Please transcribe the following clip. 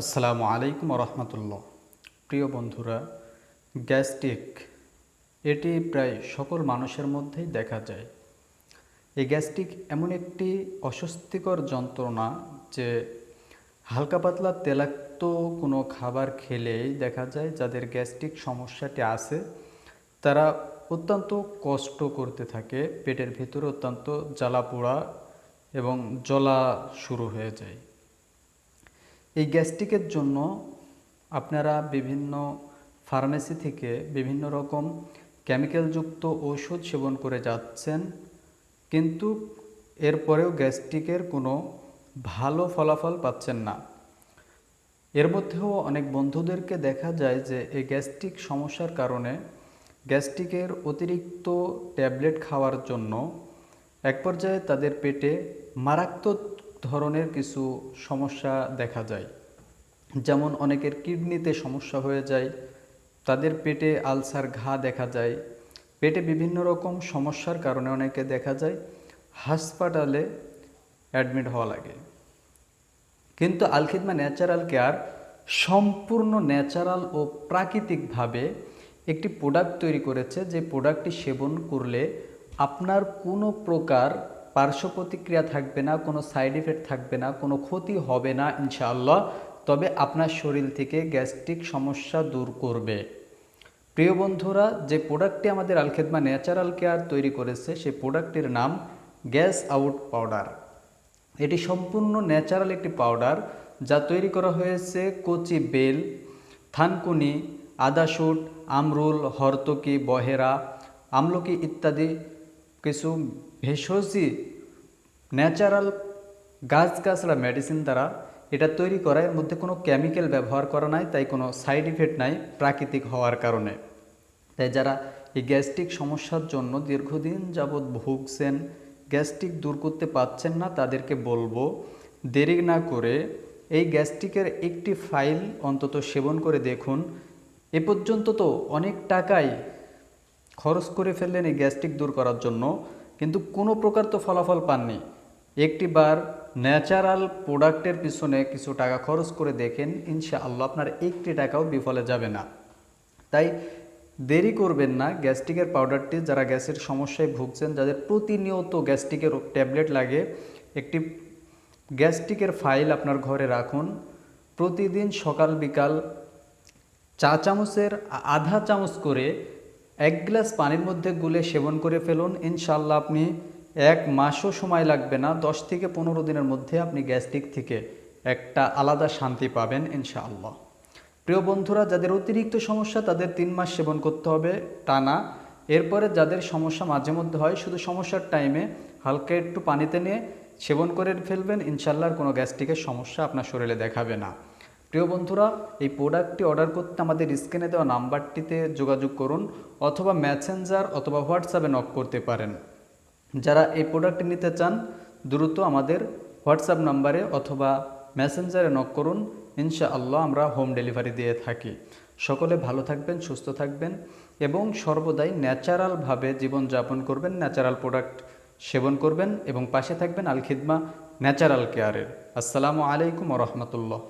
আসসালামু আলাইকুম রহমতুল্লাহ। প্রিয় বন্ধুরা, গ্যাস্ট্রিক এটি প্রায় সকল মানুষের মধ্যেই দেখা যায়। এই গ্যাস্ট্রিক এমন একটি অস্বস্তিকর যন্ত্রণা যে হালকা পাতলা তেলাক্ত কোনো খাবার খেলেই দেখা যায় যাদের গ্যাস্ট্রিক সমস্যাটি আছে তারা অত্যন্ত কষ্ট করতে থাকে, পেটের ভিতরে অত্যন্ত জ্বালা পোড়া এবং জ্বলা শুরু হয়ে যায়। এই গ্যাস্ট্রিকের জন্য আপনারা বিভিন্ন ফার্মেসি থেকে বিভিন্ন রকম কেমিক্যালযুক্ত ঔষধ সেবন করে যাচ্ছেন, কিন্তু এরপরেও গ্যাস্ট্রিকের কোনো ভালো ফলাফল পাচ্ছেন না। এর মধ্যেও অনেক বন্ধুদেরকে দেখা যায় যে এই গ্যাস্ট্রিক সমস্যার কারণে গ্যাস্ট্রিকের অতিরিক্ত ট্যাবলেট খাওয়ার জন্য এক পর্যায়ে তাদের পেটে মারাত্মক ধরনের কিছু সমস্যা দেখা যায়। যেমন অনেকের কিডনিতে সমস্যা হয়ে যায়, তাদের পেটে আলসার ঘা দেখা যায়, পেটে বিভিন্ন রকম সমস্যার কারণে অনেকে দেখা যায় হাসপাতালে অ্যাডমিট হওয়া লাগে। কিন্তু আল খিদমা ন্যাচারাল কেয়ার সম্পূর্ণ ন্যাচারাল ও প্রাকৃতিকভাবে একটি প্রোডাক্ট তৈরি করেছে, যে প্রোডাক্টটি সেবন করলে আপনার কোনো প্রকার পার্শ্ব প্রতিক্রিয়া থাকবে না, কোনো সাইড এফেক্ট থাকবে না, কোনো ক্ষতি হবে না ইনশাআল্লাহ। তবে আপনার শরীর থেকে গ্যাস্ট্রিক সমস্যা দূর করবে। প্রিয় বন্ধুরা, যে প্রোডাক্টটি আমাদের আল খিদমা ন্যাচারাল কেয়ার তৈরি করেছে সেই প্রোডাক্টটির নাম গ্যাস আউট পাউডার। এটি সম্পূর্ণ ন্যাচারাল একটি পাউডার, যা তৈরি করা হয়েছে কচি বেল, থানকুনি, আদাশুট, আমরুল, হরতকি, বহেরা, আমলকি ইত্যাদি কিছু ভেষজি ন্যাচারাল গাছগাছড়া মেডিসিন দ্বারা এটা তৈরি করা। এর মধ্যে কোনো কেমিক্যাল ব্যবহার করা নাই, তাই কোনো সাইড ইফেক্ট নাই প্রাকৃতিক হওয়ার কারণে। তাই যারা এই গ্যাস্ট্রিক সমস্যার জন্য দীর্ঘদিন যাবৎ ভুগছেন, গ্যাস্ট্রিক দূর করতে পারছেন না, তাদেরকে বলবো দেরি না করে এই গ্যাস্ট্রিকের একটি ফাইল অন্তত সেবন করে দেখুন। এ পর্যন্ত তো অনেক টাকাই খরচ করে ফেললেন এই গ্যাস্ট্রিক দূর করার জন্য, কিন্তু কোনো প্রকার তো ফলাফল পাননি। একটি বার ন্যাচারাল প্রোডাক্টের পিছনে কিছু টাকা খরচ করে দেখেন, ইনশাআল্লাহ আপনার একটি টাকাও বিফলে যাবে না। তাই দেরি করবেন না। গ্যাস্ট্রিকের পাউডারটি যারা গ্যাসের সমস্যায় ভুগছেন, যাদের প্রতিনিয়ত গ্যাস্ট্রিকের ট্যাবলেট লাগে, একটি গ্যাস্ট্রিকের ফাইল আপনার ঘরে রাখুন। প্রতিদিন সকাল বিকাল চা চামচের আধা চামচ করে 1 গ্লাস পানির মধ্যে গুলে সেবন করে ফেলুন। ইনশাআল্লাহ আপনি 1 মাসও সময় লাগবে না, 10 থেকে 15 দিনের মধ্যে আপনি গ্যাস্ট্রিক থেকে একটা আলাদা শান্তি পাবেন ইনশাআল্লাহ। প্রিয় বন্ধুরা, যাদের অতিরিক্ত সমস্যা তাদের 3 মাস সেবন করতে হবে টানা। এরপরে যাদের সমস্যা মাঝে মধ্যে হয়, শুধু সমস্যার টাইমে হালকা একটু পানিতে নিয়ে সেবন করে ফেলবেন, ইনশাআল্লাহ কোনো গ্যাস্ট্রিকের সমস্যা আপনার শরীরে দেখাবে না। প্রিয় বন্ধুরা, এই প্রোডাক্টটি অর্ডার করতে আমাদের স্ক্রিনে দেওয়া নাম্বারটিতে যোগাযোগ করুন, অথবা মেসেঞ্জার অথবা হোয়াটসঅ্যাপে নক করতে পারেন। যারা এই প্রোডাক্টটি নিতে চান দ্রুত আমাদের হোয়াটসঅ্যাপ নাম্বারে অথবা মেসেঞ্জারে নক করুন, ইনশাআল্লাহ আমরা হোম ডেলিভারি দিয়ে থাকি। সকলে ভালো থাকবেন, সুস্থ থাকবেন এবং সর্বদাই ন্যাচারালভাবে জীবনযাপন করবেন, ন্যাচারাল প্রোডাক্ট সেবন করবেন এবং পাশে থাকবেন আল খিদমা ন্যাচারাল কেয়ারের। আসসালামু আলাইকুম রহমতুল্লাহ।